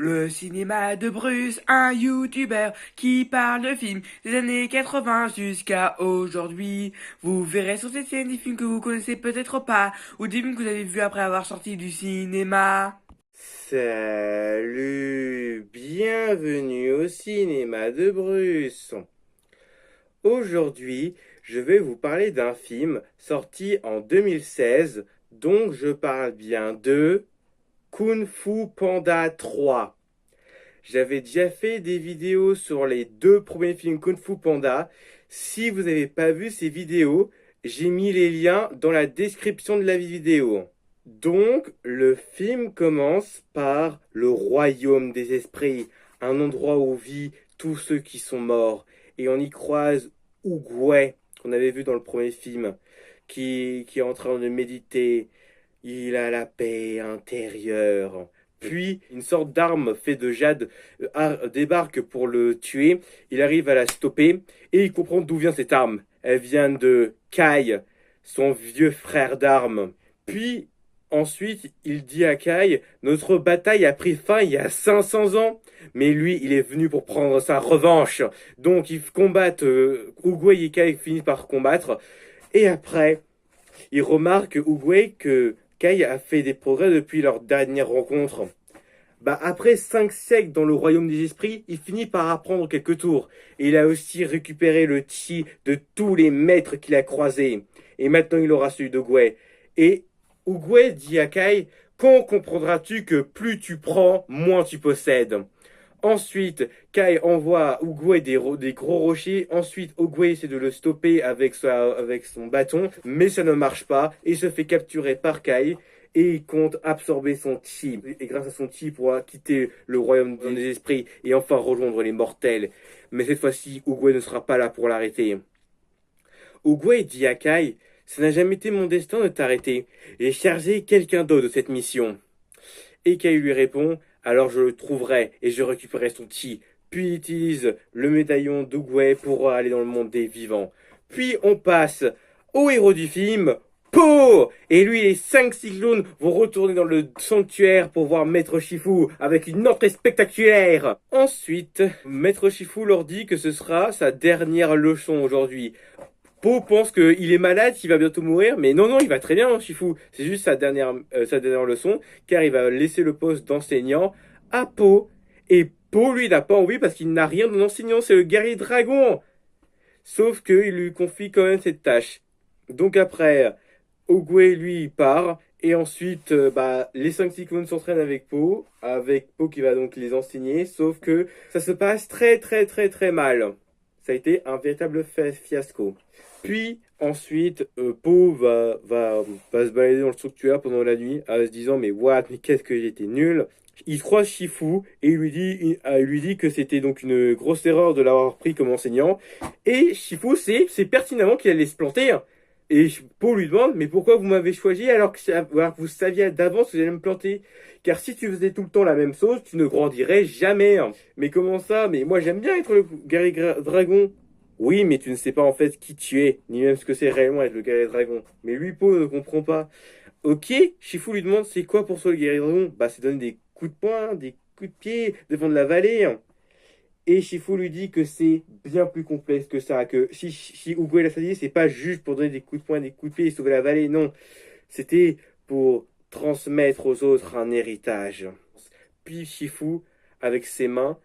Le cinéma de Bruce, un youtubeur qui parle de films des années 80 jusqu'à aujourd'hui. Vous verrez sur cette scène des films que vous connaissez peut-être pas, ou des films que vous avez vus après avoir sorti du cinéma. Salut, bienvenue au cinéma de Bruce. Aujourd'hui, je vais vous parler d'un film sorti en 2016, donc je parle bien de Kung Fu Panda 3. J'avais déjà fait des vidéos sur les deux premiers films Kung Fu Panda. Si vous n'avez pas vu ces vidéos, j'ai mis les liens dans la description de la vidéo. Donc, le film commence par le royaume des esprits, un endroit où vivent tous ceux qui sont morts. Et on y croise Oogway, qu'on avait vu dans le premier film, qui est en train de méditer. Il a la paix intérieure. Puis, une sorte d'arme faite de jade débarque pour le tuer. Il arrive à la stopper et il comprend d'où vient cette arme. Elle vient de Kai, son vieux frère d'armes. Puis, ensuite, il dit à Kai, notre bataille a pris fin il y a 500 ans, mais lui, il est venu pour prendre sa revanche. Donc, ils combattent, Oogway et Kai finissent par combattre. Et après, il remarque Oogway que Kai a fait des progrès depuis leur dernière rencontre. Après 5 siècles dans le royaume des esprits, il finit par apprendre quelques tours. Et il a aussi récupéré le chi de tous les maîtres qu'il a croisés. Et maintenant il aura celui d'Oogway. Et Oogway dit à Kai, quand comprendras-tu que plus tu prends, moins tu possèdes? Ensuite, Kai envoie Oogway des gros rochers. Ensuite, Oogway essaie de le stopper avec son bâton, mais ça ne marche pas. Et se fait capturer par Kai. Et il compte absorber son chi. Et grâce à son chi, il pourra quitter le royaume des esprits et enfin rejoindre les mortels. Mais cette fois-ci, Oogway ne sera pas là pour l'arrêter. Oogway dit à Kai, ça n'a jamais été mon destin de t'arrêter. J'ai chargé quelqu'un d'autre de cette mission. Et Kai lui répond, alors je le trouverai et je récupérerai son chi. Puis il utilise le médaillon d'Oogway pour aller dans le monde des vivants. Puis on passe au héros du film, Po! Et lui et les 5 cyclones vont retourner dans le sanctuaire pour voir Maître Shifu avec une entrée spectaculaire. Ensuite, Maître Shifu leur dit que ce sera sa dernière leçon aujourd'hui. Po pense qu'il est malade, qu'il va bientôt mourir, mais non, il va très bien, hein, Shifu. C'est juste sa dernière leçon, car il va laisser le poste d'enseignant à Po. Et Po, lui, n'a pas envie parce qu'il n'a rien d'enseignant, c'est le guerrier dragon. Sauf qu'il lui confie quand même cette tâche. Donc après, Oogway, lui, il part. Et ensuite, les 5 cyclones s'entraînent avec Po qui va donc les enseigner. Sauf que ça se passe très, très, très, très mal. Ça a été un véritable fiasco. Puis, ensuite, Po va se balader dans le sanctuaire pendant la nuit, en se disant, mais qu'est-ce que j'étais nul. Il croise Shifu et il lui dit que c'était donc une grosse erreur de l'avoir pris comme enseignant. Et Shifu sait pertinemment qu'il allait se planter. Et Po lui demande, mais pourquoi vous m'avez choisi alors que vous saviez d'avance que j'allais me planter? Car si tu faisais tout le temps la même chose, tu ne grandirais jamais. Mais comment ça? Mais moi j'aime bien être le guerrier dragon. Oui, mais tu ne sais pas en fait qui tu es, ni même ce que c'est réellement être le guerrier dragon. Mais lui, Po, ne comprend pas. Ok, Shifu lui demande c'est quoi pour toi le guerrier dragon? C'est donner des coups de poing, des coups de pied, défendre la vallée. Et Shifu lui dit que c'est bien plus complexe que ça, que si Oogway l'a dit, c'est pas juste pour donner des coups de poing, des coups de pied et sauver la vallée, non. C'était pour transmettre aux autres un héritage. Puis Shifu, avec ses mains,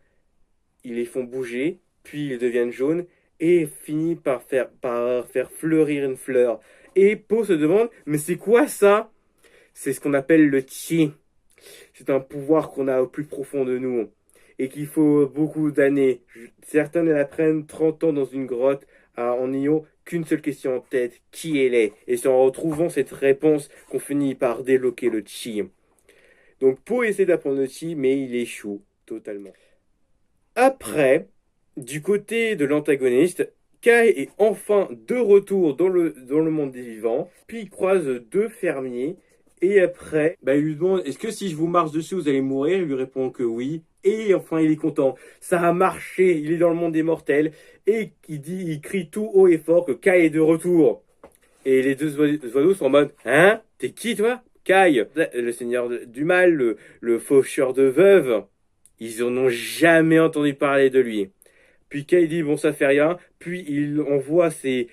ils les font bouger, puis ils deviennent jaunes, et finit par faire fleurir une fleur. Et Po se demande, mais c'est quoi ça? C'est ce qu'on appelle le Chi. C'est un pouvoir qu'on a au plus profond de nous et qu'il faut beaucoup d'années. Certains apprennent 30 ans dans une grotte en n'ayant qu'une seule question en tête, qui elle est? Et c'est en retrouvant cette réponse qu'on finit par débloquer le Chi. Donc Po essaie d'apprendre le Chi, mais il échoue totalement. Après, du côté de l'antagoniste, Kai est enfin de retour dans le monde des vivants, puis il croise deux fermiers, et après, il lui demande, est-ce que si je vous marche dessus, vous allez mourir? Il lui répond que oui, et enfin il est content. Ça a marché, il est dans le monde des mortels, et il crie tout haut et fort que Kai est de retour. Et les deux oiseaux sont en mode, hein? T'es qui toi? Kai, le seigneur du mal, le faucheur de veuves. Ils en ont jamais entendu parler de lui. Puis Kai dit bon ça fait rien, puis il envoie ses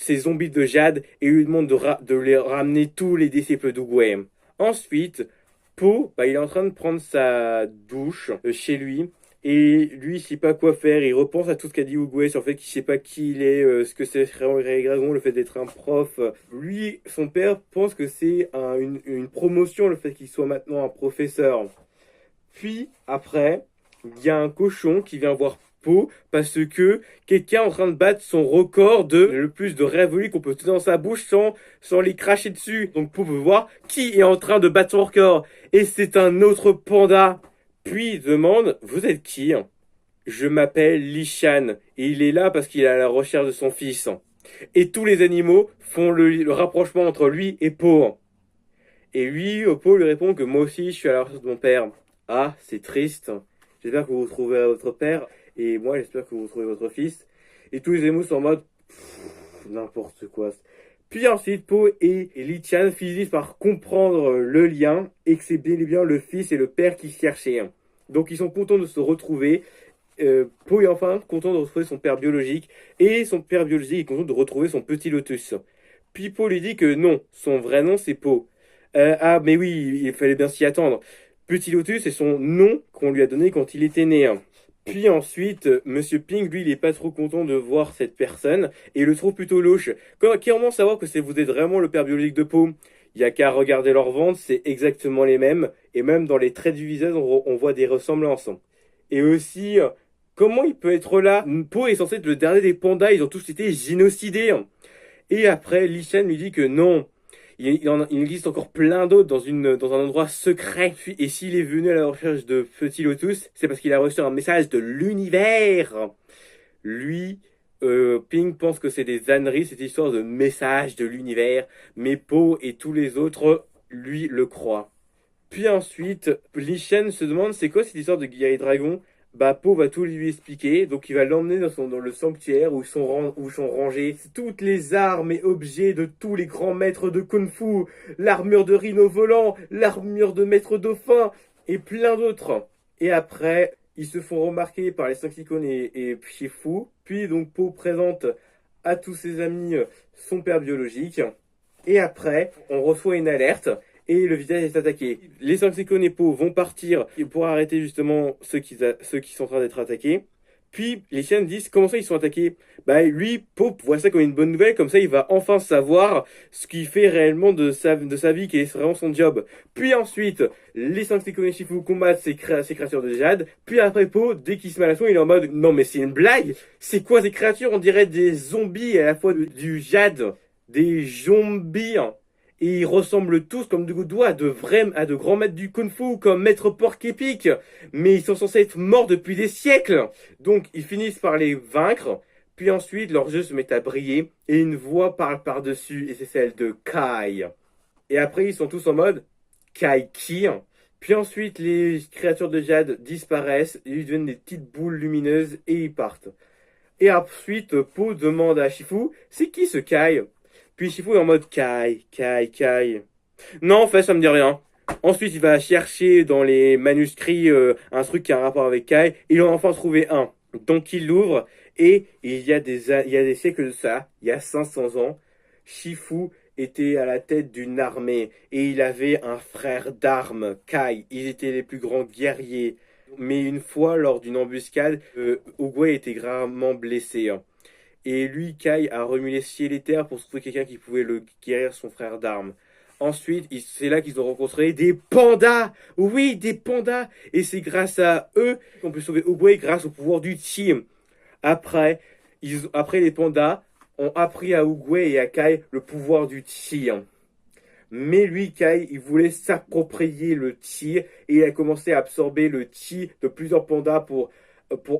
zombies de jade et lui demande de les ramener tous les disciples d'Oogway. Ensuite, Po, il est en train de prendre sa douche chez lui et lui il sait pas quoi faire, il repense à tout ce qu'a dit Oogway sur le fait qu'il sait pas qui il est, ce que c'est vraiment le dragon, le fait d'être un prof. Lui, son père pense que c'est une promotion le fait qu'il soit maintenant un professeur. Puis après, il y a un cochon qui vient voir Po parce que quelqu'un est en train de battre son record de le plus de révolus qu'on peut tenir dans sa bouche sans les cracher dessus. Donc Po veut voir qui est en train de battre son record. Et c'est un autre panda. Puis il demande, vous êtes qui? Je m'appelle Lishan et il est là parce qu'il est à la recherche de son fils. Et tous les animaux font le rapprochement entre lui et Po. Et lui, Po lui répond que moi aussi je suis à la recherche de mon père. Ah, c'est triste. J'espère que vous retrouvez votre père. Et moi, j'espère que vous retrouvez votre fils. Et tous les émoux sont en mode n'importe quoi. Puis ensuite, Po et Lichan finissent par comprendre le lien et que c'est bien et bien le fils et le père qui cherchaient. Donc ils sont contents de se retrouver. Po est enfin content de retrouver son père biologique. Et son père biologique est content de retrouver son petit lotus. Puis Po lui dit que non, son vrai nom c'est Po. Ah, mais oui, il fallait bien s'y attendre. Petit Lotus, c'est son nom qu'on lui a donné quand il était né. Puis ensuite, Monsieur Pink, lui, il est pas trop content de voir cette personne et il le trouve plutôt louche. Comment savoir que vous êtes vraiment le père biologique de Po? Il y a qu'à regarder leur ventre, c'est exactement les mêmes. Et même dans les traits du visage, on voit des ressemblances. Et aussi, comment il peut être là? Po est censé être le dernier des pandas, ils ont tous été génocidés. Et après, Lichan lui dit que non. Il existe encore plein d'autres dans un endroit secret. Et s'il est venu à la recherche de Petit Lotus, c'est parce qu'il a reçu un message de l'univers. Lui, Pink pense que c'est des âneries, cette histoire de message de l'univers. Mais Po et tous les autres, lui, le croient. Puis ensuite, Lichen se demande c'est quoi cette histoire de guerrier dragon. Po va tout lui expliquer, donc il va l'emmener dans le sanctuaire où sont rangées toutes les armes et objets de tous les grands maîtres de Kung Fu, l'armure de Rhino volant, l'armure de Maître Dauphin et plein d'autres. Et après, ils se font remarquer par les 5 icônes et Shifu, puis donc Po présente à tous ses amis son père biologique. Et après, on reçoit une alerte. Et le village est attaqué. Les 5 Seconds et Po vont partir pour arrêter justement ceux qui sont en train d'être attaqués. Puis les chiens disent comment ça ils sont attaqués. Lui, Po voit ça comme une bonne nouvelle, comme ça il va enfin savoir ce qu'il fait réellement de sa vie, qui est vraiment son job. Puis ensuite, les 5 Seconds et Shifu combattent ces créatures de jade. Puis après Po, dès qu'il se met à l'action, il est en mode non mais c'est une blague. C'est quoi ces créatures? On dirait des zombies à la fois du jade, des zombies. Et ils ressemblent tous comme de doigts à de grands maîtres du kung-fu comme Maître Porc Épic. Mais ils sont censés être morts depuis des siècles. Donc ils finissent par les vaincre. Puis ensuite leurs yeux se mettent à briller. Et une voix parle par-dessus. Et c'est celle de Kai. Et après ils sont tous en mode Kai qui? Puis ensuite les créatures de jade disparaissent. Ils deviennent des petites boules lumineuses. Et ils partent. Et ensuite Po demande à Shifu c'est qui ce Kai? Puis Shifu est en mode Kai. Non, en fait, ça me dit rien. Ensuite, il va chercher dans les manuscrits un truc qui a un rapport avec Kai. Il en a enfin trouvé un. Donc, il l'ouvre. Et il y a des siècles de ça, il y a 500 ans, Shifu était à la tête d'une armée. Et il avait un frère d'armes, Kai. Ils étaient les plus grands guerriers. Mais une fois, lors d'une embuscade, Oogway était gravement blessé. Et lui, Kai, a remué les cieux et les terres pour trouver quelqu'un qui pouvait le guérir, son frère d'armes. Ensuite, c'est là qu'ils ont rencontré des pandas. Oui, des pandas. Et c'est grâce à eux qu'on peut sauver Oogway grâce au pouvoir du Chi. Après, les pandas ont appris à Oogway et à Kai le pouvoir du Chi. Mais lui, Kai, il voulait s'approprier le Chi et il a commencé à absorber le Chi de plusieurs pandas pour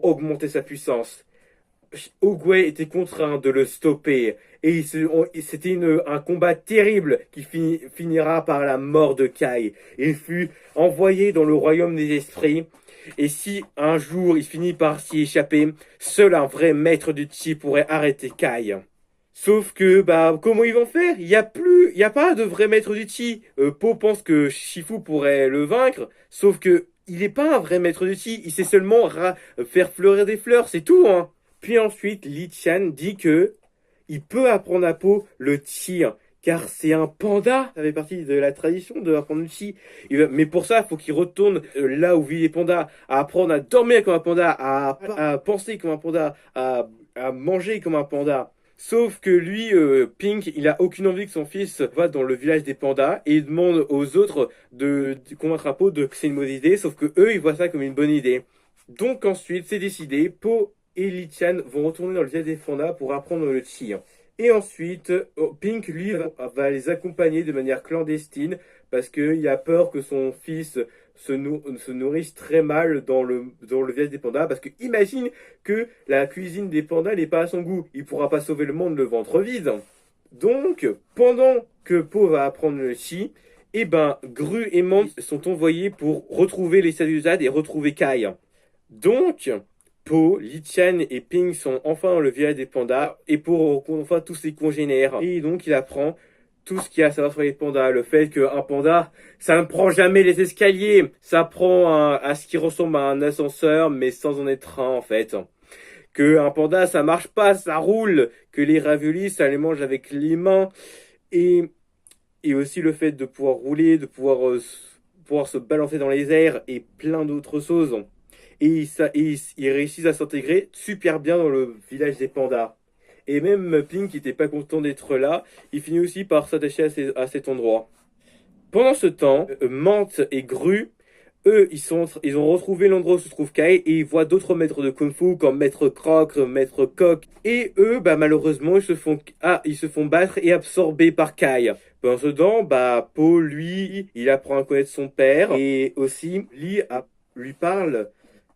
augmenter sa puissance. Oogway était contraint de le stopper et c'était un combat terrible qui finira par la mort de Kai. Il fut envoyé dans le royaume des esprits et si un jour il finit par s'y échapper, seul un vrai maître du Chi pourrait arrêter Kai. Sauf que, comment ils vont faire? Il y a pas de vrai maître du Chi. Po pense que Shifu pourrait le vaincre, sauf que il n'est pas un vrai maître de chi, il sait seulement faire fleurir des fleurs, c'est tout, hein. Puis ensuite, Li Qian dit que il peut apprendre à Po le chi, hein, car c'est un panda. Ça fait partie de la tradition de apprendre le chi. Mais pour ça, il faut qu'il retourne là où vivent les pandas, à apprendre à dormir comme un panda, à penser comme un panda, à manger comme un panda. Sauf que lui, Pink, il a aucune envie que son fils va dans le village des pandas et il demande aux autres de convaincre à Po que c'est une mauvaise idée, sauf que eux, ils voient ça comme une bonne idée. Donc ensuite, c'est décidé, Po et Li Qian vont retourner dans le village des pandas pour apprendre le chi. Et ensuite, Pink, lui, va les accompagner de manière clandestine parce qu'il a peur que son fils se nourrisse très mal dans le village des pandas. Parce que imagine que la cuisine des pandas n'est pas à son goût. Il pourra pas sauver le monde le ventre vide. Donc, pendant que Po va apprendre le chi, eh ben, Gru et Mant sont envoyés pour retrouver les Sadhusades et retrouver Kai. Donc, Po, Li Qian et Ping sont enfin dans le village des pandas et Po rencontre enfin tous ses congénères. Et donc il apprend tout ce qu'il y a à savoir sur les pandas. Le fait qu'un panda, ça ne prend jamais les escaliers. Ça prend à ce qui ressemble à un ascenseur, mais sans en être un en fait. Que un panda, ça marche pas, ça roule. Que les raviolis, ça les mange avec les mains. Et aussi le fait de pouvoir rouler, de pouvoir se balancer dans les airs et plein d'autres choses. Et ils réussissent à s'intégrer super bien dans le village des pandas. Et même Pink, qui n'était pas content d'être là, il finit aussi par s'attacher à cet endroit. Pendant ce temps, Mant et Gru, eux, ils ont retrouvé l'endroit où se trouve Kai et ils voient d'autres maîtres de Kung Fu comme Maître Croc, Maître Coq. Et eux, malheureusement, ils se font battre et absorber par Kai. Pendant ce temps, Po, lui, il apprend à connaître son père et aussi, lui parle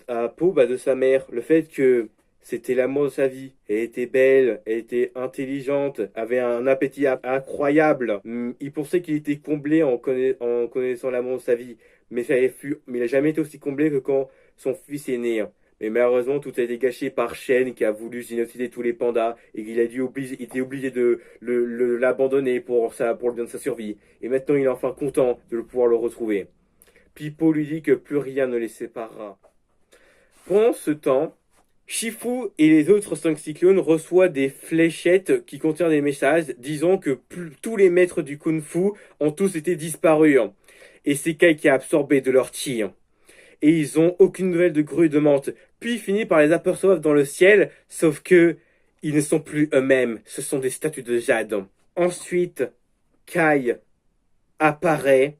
à Po de sa mère, le fait que c'était l'amour de sa vie. Elle était belle, elle était intelligente, avait un appétit incroyable. Il pensait qu'il était comblé en connaissant l'amour de sa vie, mais il n'a jamais été aussi comblé que quand son fils est né. Mais malheureusement, tout a été gâché par Shen qui a voulu génocider tous les pandas et qu'il était obligé de l'abandonner pour le bien de sa survie. Et maintenant, il est enfin content de pouvoir le retrouver. Puis Po lui dit que plus rien ne les séparera. Pendant ce temps, Shifu et les autres 5 cyclones reçoivent des fléchettes qui contiennent des messages disant que tous les maîtres du Kung Fu ont tous été disparus. Et c'est Kai qui a absorbé de leur chi. Et ils ont aucune nouvelle de Gru et de Mant. Puis ils finissent par les apercevoir dans le ciel, sauf que ils ne sont plus eux-mêmes. Ce sont des statues de jade. Ensuite, Kai apparaît.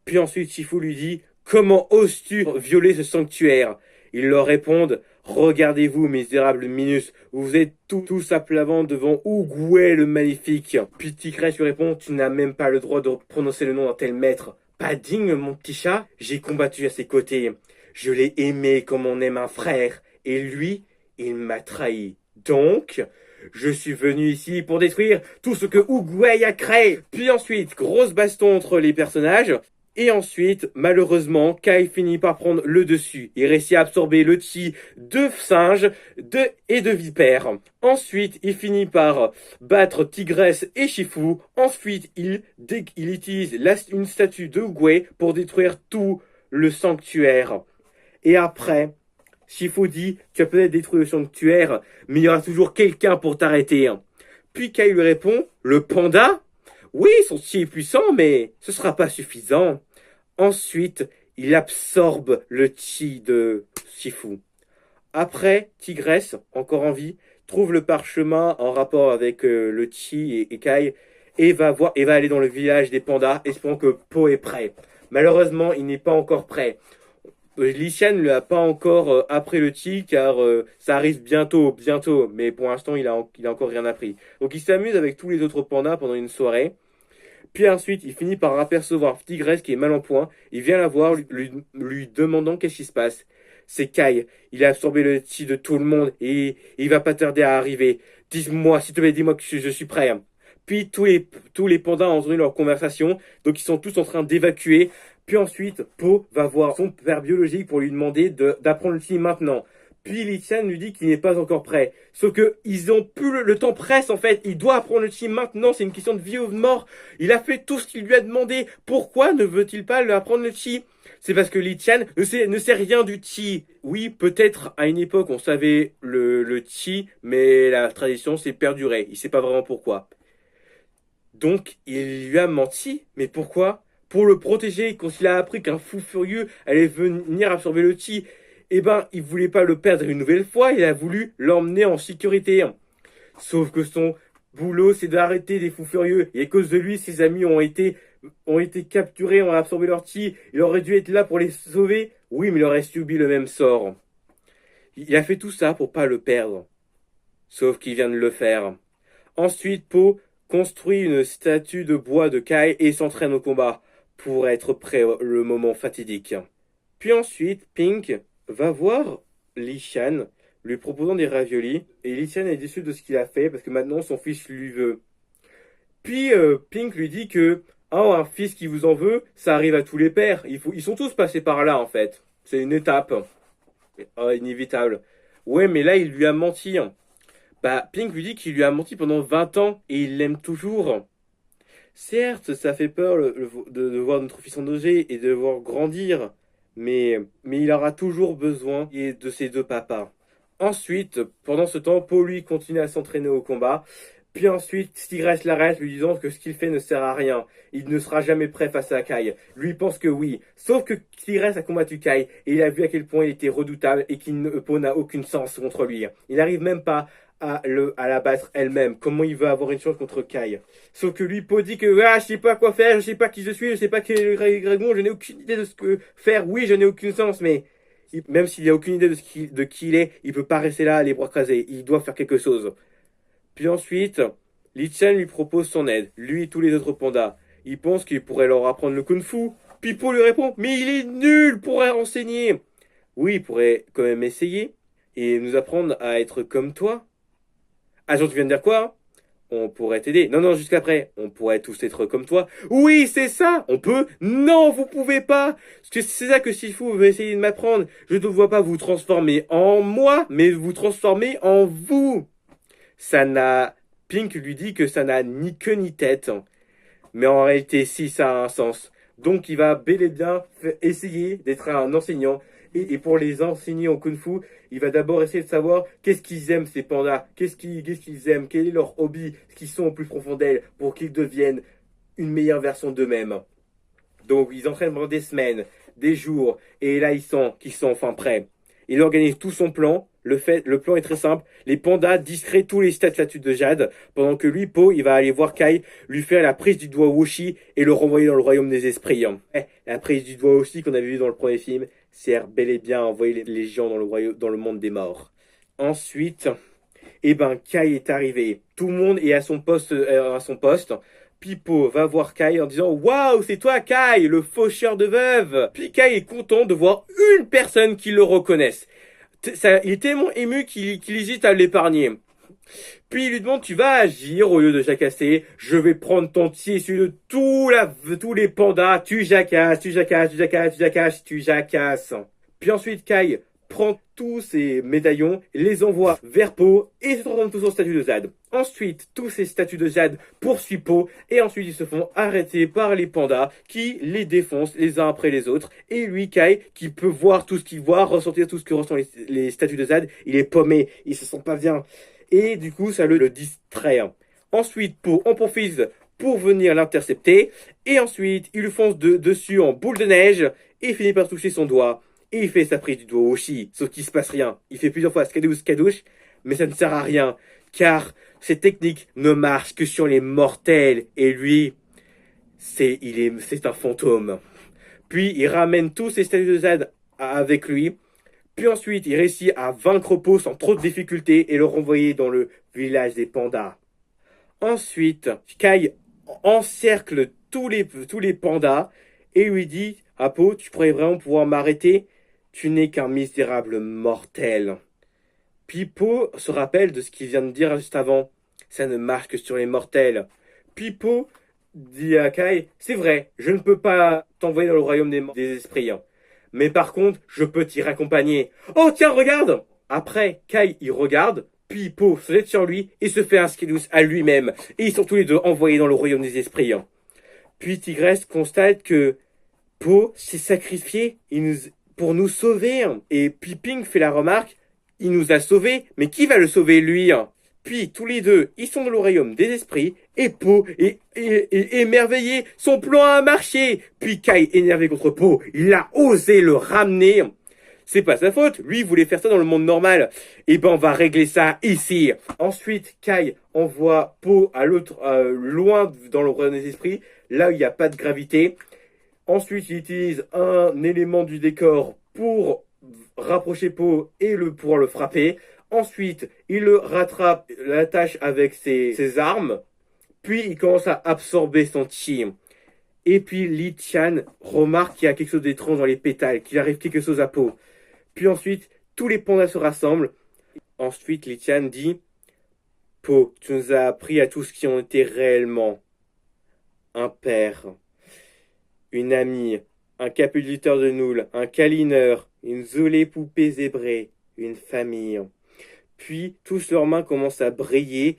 Puis ensuite, Shifu lui dit « Comment oses-tu violer ce sanctuaire ?» Ils leur répondent « Regardez-vous, misérables minus, vous êtes tous à plat ventre devant Oogway le magnifique. » Puis Tigresse lui répond « Tu n'as même pas le droit de prononcer le nom d'un tel maître. Pas digne, mon petit chat. J'ai combattu à ses côtés. Je l'ai aimé comme on aime un frère. Et lui, il m'a trahi. Donc, je suis venu ici pour détruire tout ce que Oogway a créé. » Puis ensuite, grosse baston entre les personnages. Et ensuite, malheureusement, Kai finit par prendre le dessus. Il réussit à absorber le chi de singe et de vipère. Ensuite, il finit par battre Tigresse et Shifu. Ensuite, il utilise une statue de Oogway pour détruire tout le sanctuaire. Et après, Shifu dit « Tu as peut-être détruit le sanctuaire, mais il y aura toujours quelqu'un pour t'arrêter. » Puis Kai lui répond « Le panda ? Oui, son chi est puissant, mais ce sera pas suffisant. » Ensuite, il absorbe le chi de Shifu. Après, Tigresse, encore en vie, trouve le parchemin en rapport avec le chi et Kai et va aller dans le village des pandas, espérant que Po est prêt. Malheureusement, il n'est pas encore prêt. Li Qian ne l'a pas encore appris le chi car ça arrive bientôt, mais pour l'instant il a encore rien appris. Donc il s'amuse avec tous les autres pandas pendant une soirée. Puis ensuite, il finit par apercevoir Tigresse qui est mal en point. Il vient la voir, lui demandant qu'est-ce qui se passe. C'est Kai. Il a absorbé le chi de tout le monde et il va pas tarder à arriver. Dis-moi, s'il te plaît, dis-moi que je suis prêt. Puis tous les pandas ont entendu leur conversation, donc ils sont tous en train d'évacuer. Puis ensuite, Po va voir son père biologique pour lui demander d'apprendre le chi maintenant. Puis Li Qian lui dit qu'il n'est pas encore prêt. Sauf que ils ont plus le temps presse en fait. Il doit apprendre le chi maintenant. C'est une question de vie ou de mort. Il a fait tout ce qu'il lui a demandé. Pourquoi ne veut-il pas lui apprendre le chi? C'est parce que Li Tian ne sait rien du Qi. Oui, peut-être à une époque on savait le Qi, mais la tradition s'est perdurée. Il sait pas vraiment pourquoi. Donc il lui a menti. Mais pourquoi? Pour le protéger, quand il a appris qu'un fou furieux allait venir absorber le Qi, eh ben il voulait pas le perdre une nouvelle fois, il a voulu l'emmener en sécurité. Sauf que son boulot, c'est d'arrêter des fous furieux. Et à cause de lui, ses amis ont été capturés, ont absorbé leur chi. Il aurait dû être là pour les sauver. Oui, mais il aurait subi le même sort. Il a fait tout ça pour pas le perdre. Sauf qu'il vient de le faire. Ensuite, Po construit une statue de bois de Kai et s'entraîne au combat pour être prêt le moment fatidique. Puis ensuite, Pink va voir Li Shan lui proposant des raviolis et Li Shan est déçu de ce qu'il a fait parce que maintenant son fils lui veut. Puis Pink lui dit que oh, un fils qui vous en veut, ça arrive à tous les pères. Ils sont tous passés par là en fait. C'est une étape inévitable. Ouais, mais là il lui a menti. Bah, Pink lui dit qu'il lui a menti pendant 20 ans et il l'aime toujours. Certes, ça fait peur de voir notre fils en danger et de le voir grandir, mais il aura toujours besoin de ses deux papas. Ensuite, pendant ce temps, Paul lui continue à s'entraîner au combat. Puis ensuite, Tigresse l'arrête lui disant que ce qu'il fait ne sert à rien. Il ne sera jamais prêt face à Kai. Lui pense que oui. Sauf que Tigresse a combattu Kai et il a vu à quel point il était redoutable et Paul n'a aucune chance contre lui. Il n'arrive même pas à la battre elle-même. Comment il veut avoir une chance contre Kai? Sauf que lui, Poe dit que je sais pas quoi faire, je sais pas qui je suis, je sais pas quel est le dragon, je n'ai aucune idée de ce que faire. Oui, je n'ai aucune chance, mais même s'il a aucune idée de qui il est, il peut pas rester là les bras croisés. Il doit faire quelque chose. Puis ensuite, Li Chen lui propose son aide, lui et tous les autres pandas. Il pense qu'il pourrait leur apprendre le kung-fu. Puis Po lui répond, mais il est nul pour enseigner. Oui, il pourrait quand même essayer et nous apprendre à être comme toi. Ah, genre, tu viens de dire quoi? On pourrait t'aider. Non, non, jusqu'après. On pourrait tous être comme toi. Oui, c'est ça. On peut. Non, vous pouvez pas. Parce que c'est ça que Sifu veut essayer de m'apprendre. Je ne vois pas vous transformer en moi, mais vous transformer en vous. Ça n'a... Pink lui dit que ça n'a ni queue ni tête. Mais en réalité, si, ça a un sens. Donc, il va bel et bien essayer d'être un enseignant. Et pour les enseigner en kung-fu, il va d'abord essayer de savoir qu'est-ce qu'ils aiment ces pandas, qu'est-ce qu'ils aiment, quel est leur hobby, ce qu'ils sont au plus profond d'elles, pour qu'ils deviennent une meilleure version d'eux-mêmes. Donc, ils entraînent pendant des semaines, des jours, et là, ils sont enfin prêts. Il organise tout son plan. Le plan est très simple. Les pandas discrètent tous les statues de Jade, pendant que lui, Po, il va aller voir Kai, lui faire la prise du doigt Woshi et le renvoyer dans le royaume des esprits. La prise du doigt aussi qu'on avait vu dans le premier film sert bel et bien à envoyer les gens dans le monde des morts. Ensuite, Kai est arrivé. Tout le monde est à son poste. Pipo va voir Kai en disant waouh, c'est toi Kai, le faucheur de veuve. Puis Kai est content de voir une personne qui le reconnaisse. Il est tellement ému qu'il hésite à l'épargner. Puis il lui demande tu vas agir au lieu de jacasser. Je vais prendre ton pied celui de tous les pandas. Tu jacasses. Puis ensuite Kai prend tous ses médaillons, les envoie vers Po et se transforme tous en statue de Jade. Ensuite, tous ces statues de Jade poursuivent Po et ensuite ils se font arrêter par les pandas qui les défoncent les uns après les autres. Et lui, Kai, qui peut voir tout ce qu'il voit, ressentir tout ce que ressentent les statues de Jade, il est paumé, il se sent pas bien. Et du coup, ça le distrait. Ensuite, Po en profite pour venir l'intercepter. Et ensuite, il lui fonce dessus en boule de neige et finit par toucher son doigt. Et il fait sa prise du doigt Woshi, sauf qu'il se passe rien. Il fait plusieurs fois skadouche, mais ça ne sert à rien, car cette technique ne marche que sur les mortels, et lui, c'est un fantôme. Puis il ramène tous ses statues de Jade avec lui, puis ensuite il réussit à vaincre Po sans trop de difficultés et le renvoyer dans le village des pandas. Ensuite, Kai encercle tous les pandas et lui dit à Po, tu pourrais vraiment pouvoir m'arrêter? Tu n'es qu'un misérable mortel. Puis Po se rappelle de ce qu'il vient de dire juste avant. Ça ne marche que sur les mortels. Puis Po dit à Kai, c'est vrai, je ne peux pas t'envoyer dans le royaume des esprits. Mais par contre, je peux t'y raccompagner. Oh tiens, regarde! Après, Kai y regarde, puis Po se jette sur lui et se fait un skidouce à lui-même. Et ils sont tous les deux envoyés dans le royaume des esprits. Puis Tigresse constate que Po s'est sacrifié pour nous sauver. Et puis Pink fait la remarque, il nous a sauvés, mais qui va le sauver lui? Puis tous les deux, ils sont dans le royaume des esprits, et Po est émerveillé, son plan a marché. Puis Kai, énervé contre Po, il a osé le ramener. C'est pas sa faute, lui il voulait faire ça dans le monde normal. Et ben on va régler ça ici. Ensuite, Kai envoie Po à l'autre, loin dans le royaume des esprits, là où il n'y a pas de gravité. Ensuite, il utilise un élément du décor pour rapprocher Po et pouvoir le frapper. Ensuite, il le rattrape, l'attache avec ses armes. Puis, il commence à absorber son chi. Et puis, Li Tian remarque qu'il y a quelque chose d'étrange dans les pétales, qu'il arrive quelque chose à Po. Puis ensuite, tous les pandas se rassemblent. Ensuite, Li Tian dit, Po, tu nous as appris à tous qui ont été réellement un père, une amie, un capulateur de noules, un câlineur, une zolée poupée zébrée, une famille. Puis, tous leurs mains commencent à briller,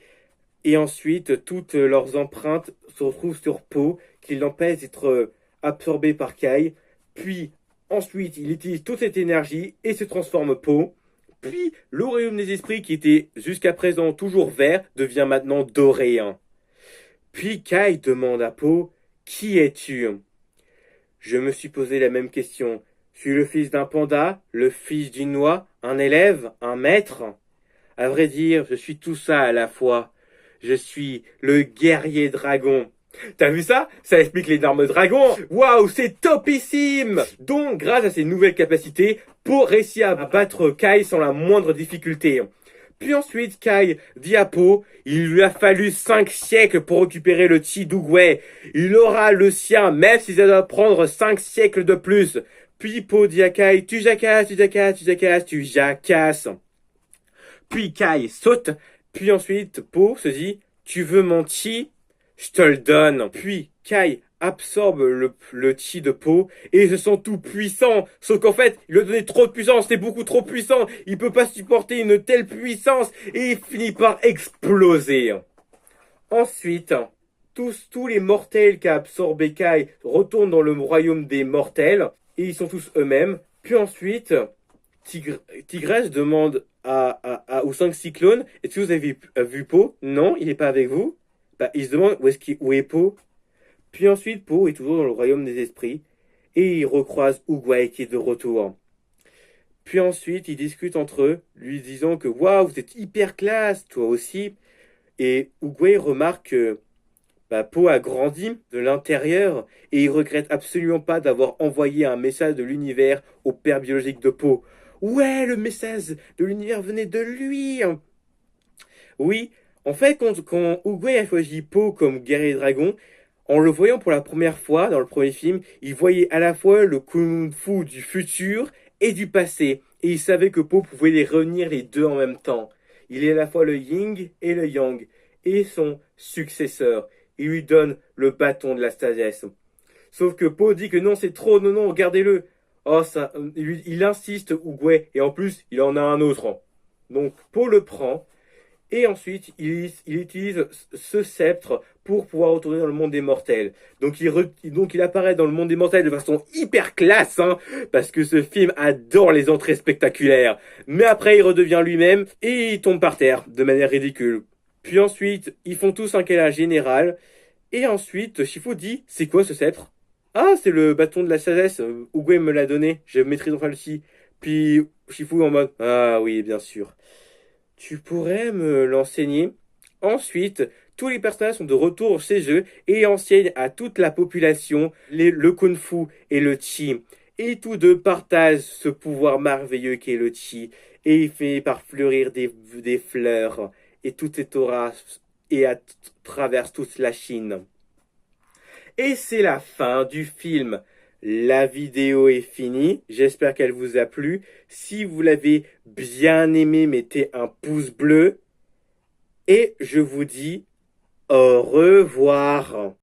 et ensuite, toutes leurs empreintes se retrouvent sur Po, qui l'empêche d'être absorbé par Kai. Puis, ensuite, il utilise toute cette énergie et se transforme Po. Puis, le royaume des esprits, qui était jusqu'à présent toujours vert, devient maintenant doré. Puis, Kai demande à Po, qui es-tu? Je me suis posé la même question. Suis-je le fils d'un panda, le fils d'une noix, un élève, un maître? À vrai dire, je suis tout ça à la fois. Je suis le guerrier dragon. T'as vu ça? Ça explique l'énorme dragon. Waouh, c'est topissime! Donc, grâce à ses nouvelles capacités, Po réussit à battre Kai sans la moindre difficulté. Puis ensuite, Kai dit à Po, il lui a fallu 5 siècles pour récupérer le chi d'Oogway. Il aura le sien, même si ça doit prendre 5 siècles de plus. Puis Po dit à Kai, tu jacasses, tu jacasses, tu jacasses, tu jacasses. Puis Kai saute. Puis ensuite, Po se dit, tu veux mon chi? Je te le donne. Puis Kai absorbe le chi de Po et il se sent tout puissant. Sauf qu'en fait, il lui a donné trop de puissance, c'est beaucoup trop puissant. Il peut pas supporter une telle puissance et il finit par exploser. Ensuite, tous les mortels qu'a absorbé Kai retournent dans le royaume des mortels et ils sont tous eux-mêmes. Puis ensuite, Tigresse demande aux 5 cyclones, est-ce que vous avez vu Po? Non, il n'est pas avec vous. Bah, il se demande où est Po. Puis ensuite, Po est toujours dans le royaume des esprits et il recroise Oogway qui est de retour. Puis ensuite, ils discutent entre eux, lui disant que waouh, vous êtes hyper classe, toi aussi. Et Oogway remarque que Po a grandi de l'intérieur et il regrette absolument pas d'avoir envoyé un message de l'univers au père biologique de Po. Ouais, le message de l'univers venait de lui. Oui, en fait, quand Oogway a choisi Po comme guerrier dragon, en le voyant pour la première fois dans le premier film, il voyait à la fois le kung-fu du futur et du passé. Et il savait que Po pouvait les réunir les deux en même temps. Il est à la fois le yin et le yang. Et son successeur. Il lui donne le bâton de la sagesse. Sauf que Po dit que non, c'est trop, non, non, gardez-le. Oh, ça, il insiste, Oogway, et en plus, il en a un autre. Donc, Po le prend. Et ensuite, il utilise ce sceptre pour pouvoir retourner dans le monde des mortels. Donc il apparaît dans le monde des mortels de façon hyper classe, parce que ce film adore les entrées spectaculaires. Mais après, il redevient lui-même et il tombe par terre de manière ridicule. Puis ensuite, ils font tous un câlin général. Et ensuite, Shifu dit, c'est quoi ce sceptre? Ah, c'est le bâton de la sagesse. Oogway me l'a donné. Je maîtrise enfin le chi. Puis Shifu en mode, ah oui, bien sûr. Tu pourrais me l'enseigner? Ensuite, tous les personnages sont de retour chez eux et enseignent à toute la population le kung-fu et le chi. Et tous deux partagent ce pouvoir merveilleux qu'est le chi. Et il finit par fleurir des fleurs. Et tout est aura et traverse toute la Chine. Et c'est la fin du film. La vidéo est finie, j'espère qu'elle vous a plu. Si vous l'avez bien aimé, mettez un pouce bleu. Et je vous dis au revoir.